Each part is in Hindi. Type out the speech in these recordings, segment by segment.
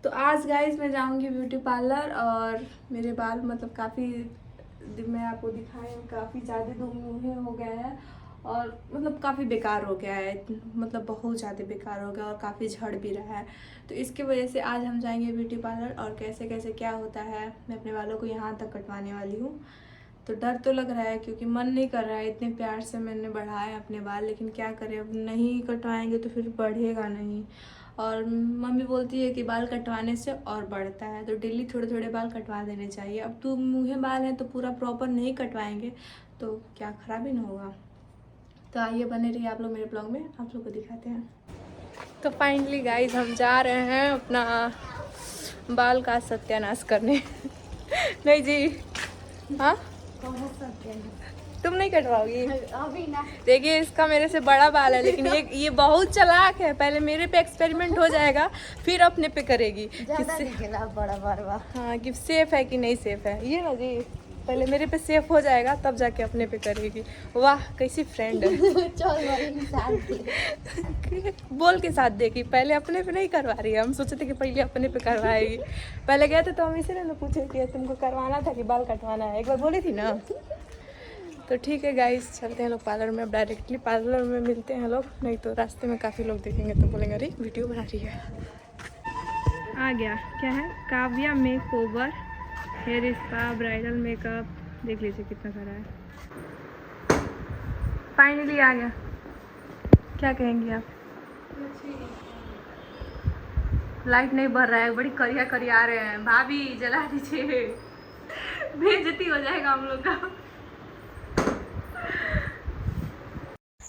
तो आज गाइस मैं जाऊंगी ब्यूटी पार्लर और मेरे बाल मतलब काफ़ी, मैं आपको दिखाई काफ़ी ज़्यादा दो मुँहे हो गया है और मतलब काफ़ी बेकार हो गया है, मतलब बहुत ज़्यादा बेकार हो गया और काफ़ी झड़ भी रहा है। तो इसकी वजह से आज हम जाएंगे ब्यूटी पार्लर और कैसे कैसे क्या होता है मैं अपने बालों को यहाँ तक कटवाने वाली हूँ। तो डर तो लग रहा है क्योंकि मन नहीं कर रहा है, इतने प्यार से मैंने बढ़ाया अपने बाल, लेकिन क्या करें अब नहीं कटवाएंगे तो फिर बढ़ेगा नहीं। और मम्मी बोलती है कि बाल कटवाने से और बढ़ता है, तो डेली थोड़े थोड़े बाल कटवा देने चाहिए। अब तो मुँहे बाल हैं तो पूरा प्रॉपर नहीं कटवाएंगे तो क्या ख़राब ही ना होगा। तो आइए बने रहिए आप लोग मेरे ब्लॉग में, आप लोग को दिखाते हैं। तो फाइनली गाइज हम जा रहे हैं अपना बाल का सत्यानाश करने। नहीं जी, हाँ तुम नहीं कटवाओगी? अभी ना। देखिए इसका मेरे से बड़ा बाल है, लेकिन ये बहुत चालाक है। पहले मेरे पे एक्सपेरिमेंट हो जाएगा फिर अपने पे करेगी किससे। बड़ा बार हाँ कि सेफ है कि नहीं सेफ है, ये ना जी पहले मेरे पे सेफ हो जाएगा तब जाके अपने पे करेगी। वाह कैसी फ्रेंड है। चल बोल के साथ देखी, पहले अपने पे नहीं करवा रही है। हम सोचे थे कि पहले अपने पे करवाएगी। पहले गए थे तो हम इसीलिए ना पूछे कि तुमको करवाना था कि बाल कटवाना है, एक बार बोली थी ना। तो ठीक है गाइस, चलते हैं लोग पार्लर में। अब डायरेक्टली पार्लर में मिलते हैं लोग, नहीं तो रास्ते में काफ़ी लोग देखेंगे तो बोलेंगे अरे वीडियो बना रही है। आ गया, क्या है, Kavya makeover, hair spa, bridal makeup, देख लीजिए कितना सारा है। फाइनली आ गया, क्या कहेंगी आप? लाइट नहीं भर रहा है, बड़ी करिया करिया रहे हैं। भाभी जला दीजिए, बेइज्जती हो जाएगा हम लोग का।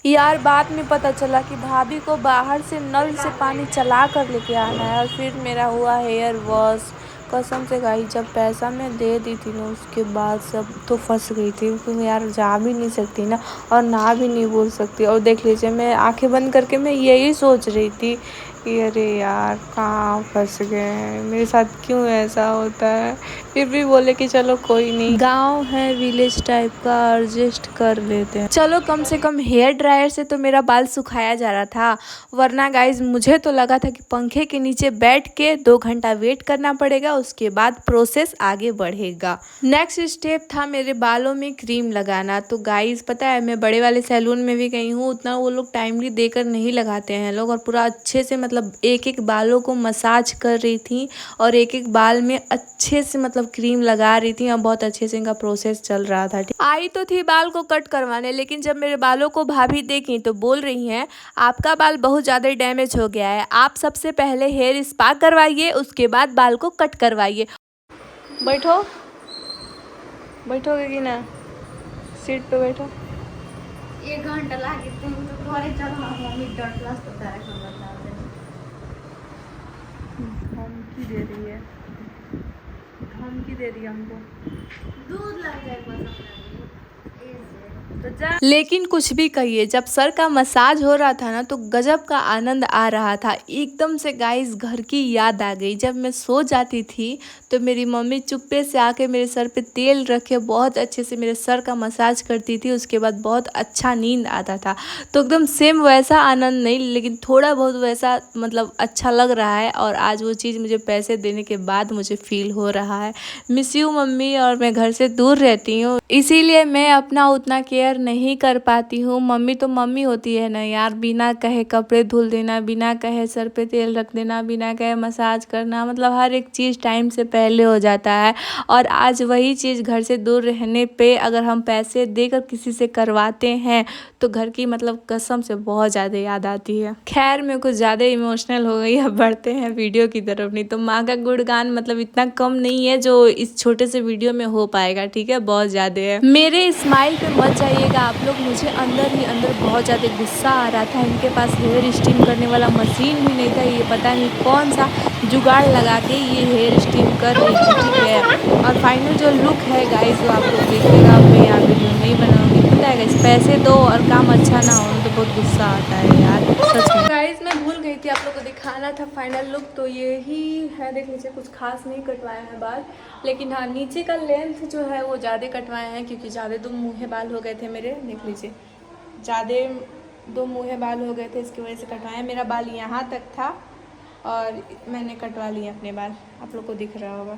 यार बाद में पता चला कि भाभी को बाहर से नल से पानी चला कर लेके आना है और फिर मेरा हुआ हेयर वॉश। कसम से गाई जब पैसा मैं दे दी थी ना उसके बाद सब तो फंस गई थी, क्योंकि यार जा भी नहीं सकती ना और ना भी नहीं बोल सकती। और देख लीजिए मैं आंखें बंद करके मैं यही सोच रही थी कि अरे यार कहाँ फंस गए, मेरे साथ क्यों ऐसा होता है। फिर भी बोले कि चलो कोई नहीं, गांव है विलेज टाइप का, एडजस्ट कर लेते हैं। चलो कम से कम हेयर ड्रायर से तो मेरा बाल सुखाया जा रहा था, वरना गाइज मुझे तो लगा था कि पंखे के नीचे बैठ के 2 घंटा वेट करना पड़ेगा, उसके बाद प्रोसेस आगे बढ़ेगा। नेक्स्ट स्टेप था मेरे बालों में क्रीम लगाना। तो गाइज पता है मैं बड़े वाले सैलून में भी गई हूँ, उतना वो लोग टाइमली देकर नहीं लगाते हैं लोग, और पूरा अच्छे से मतलब एक एक बालों को मसाज कर रही थी और एक एक बाल में अच्छे से मतलब क्रीम लगा रही थी और बहुत अच्छे से इनका प्रोसेस चल रहा था। आई तो थी बाल को कट करवाने, लेकिन जब मेरे बालों को भाभी देखी तो बोल रही हैं आपका बाल बहुत ज़्यादा डैमेज हो गया है, आप सबसे पहले हेयर स्पा करवाइए उसके बाद बाल को कट करवाइए। बैठो, बैठोगे कि ना, सीट पे बैठो। 1 घंटा लागे तुम तो घरे चलो मम्मी डर क्लास तो तारा कर बता दे। धमकी दे रही है, धमकी दे रही है हमको। दूध लग जाए बस लेकिन कुछ भी कहिए, जब सर का मसाज हो रहा था ना तो गजब का आनंद आ रहा था। एकदम से गाइस घर की याद आ गई। जब मैं सो जाती थी तो मेरी मम्मी चुप्पे से आके मेरे सर पे तेल रखे बहुत अच्छे से मेरे सर का मसाज करती थी, उसके बाद बहुत अच्छा नींद आता था। तो एकदम सेम वैसा आनंद नहीं, लेकिन थोड़ा बहुत वैसा मतलब अच्छा लग रहा है। और आज वो चीज़ मुझे पैसे देने के बाद मुझे फील हो रहा है। मिस यू मम्मी, और मैं घर से दूर रहती हूँ इसीलिए मैं अपना उतना केयर नहीं कर पाती हूँ। मम्मी तो मम्मी होती है ना यार, बिना कहे कपड़े धुल देना, बिना कहे सर पे तेल रख देना, बिना कहे मसाज करना, मतलब हर एक चीज़ टाइम से पहले हो जाता है। और आज वही चीज़ घर से दूर रहने पे अगर हम पैसे देकर किसी से करवाते हैं तो घर की मतलब कसम से बहुत ज़्यादा याद आती है। खैर मैं कुछ ज़्यादा इमोशनल हो गई, अब बढ़ते हैं वीडियो की तरफ। नहीं तो माँ का गुणगान मतलब इतना कम नहीं है जो इस छोटे से वीडियो में हो पाएगा, ठीक है, बहुत ज़्यादा है। मेरे स्माइल पे मत जाइएगा आप लोग, मुझे अंदर ही अंदर बहुत ज़्यादा गुस्सा आ रहा था। इनके पास हेयर स्टीम करने वाला मशीन भी नहीं था, ये पता नहीं कौन सा जुगाड़ लगा के ये हेयर स्टीम कर रही थी, ठीक है। और फाइनल जो लुक है गाइस वो आप लोग देखिएगा, अब मैं यहाँ वीडियो नहीं बनाऊंगी, पता है गाइस, पैसे दो और काम अच्छा ना हो तो बहुत गुस्सा आता है यार, सच में। गाइस मैं भूल गई थी आप लोग को दिखाना था फाइनल लुक, तो यही है, देख लीजिए कुछ खास नहीं कटवाया है बाल, लेकिन हाँ नीचे का लेंथ जो है वो ज़्यादा कटवाए हैं क्योंकि ज़्यादा दो मुँहे बाल हो गए थे मेरे, देख लीजिए ज़्यादा दो मुँहे बाल हो गए थे, इसकी वजह से कटवाए। मेरा बाल यहाँ तक था और मैंने कटवा लिए अपने बाल, आप लोग को दिख रहा होगा।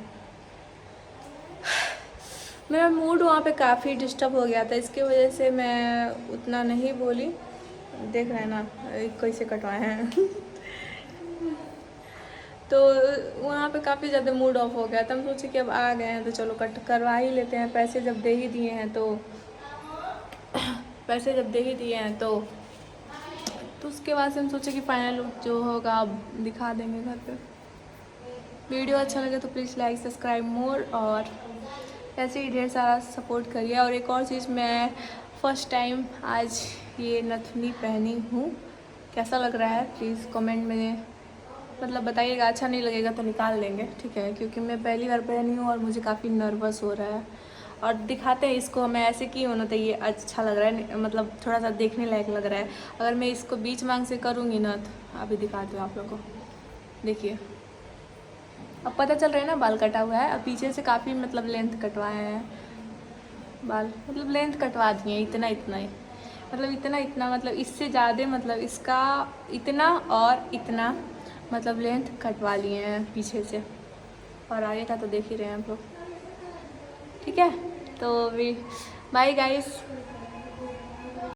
मेरा मूड वहाँ पे काफ़ी डिस्टर्ब हो गया था, इसके वजह से मैं उतना नहीं बोली। देख रहे हैं ना कैसे कटवाए हैं तो वहाँ पे काफ़ी ज़्यादा मूड ऑफ हो गया था। हम सोचे कि अब आ गए हैं तो चलो कट करवा ही लेते हैं, पैसे जब दे ही दिए हैं तो पैसे जब दे ही दिए हैं तो उसके बाद से हम सोचे कि फाइनल लुक जो होगा अब दिखा देंगे घर पे। वीडियो अच्छा लगे तो प्लीज़ लाइक सब्सक्राइब मोर, और ऐसे ही ढेर सारा सपोर्ट करिए। और एक और चीज़, मैं फ़र्स्ट टाइम आज ये नथुनी पहनी हूँ, कैसा लग रहा है प्लीज़ कमेंट में मतलब बताइएगा। अच्छा नहीं लगेगा तो निकाल देंगे, ठीक है, क्योंकि मैं पहली बार पहनी हूँ और मुझे काफ़ी नर्वस हो रहा है। और दिखाते हैं इसको, मैं ऐसे की हूँ ना तो ये अच्छा लग रहा है, मतलब थोड़ा सा देखने लायक लग रहा है। अगर मैं इसको बीच मांग से करूँगी ना तो अभी दिखाती हूँ आप लोग को, देखिए अब पता चल रहा है ना बाल कटा हुआ है। अब पीछे से काफ़ी मतलब लेंथ कटवाए हैं बाल, मतलब लेंथ कटवा दिए इतना इतना ही, मतलब इतना मतलब इससे ज़्यादा, मतलब इसका इतना और इतना मतलब लेंथ कटवा लिए हैं पीछे से, और आगे का तो देख ही रहे हैं आप लोग, ठीक है। तो अभी बाय गाइस।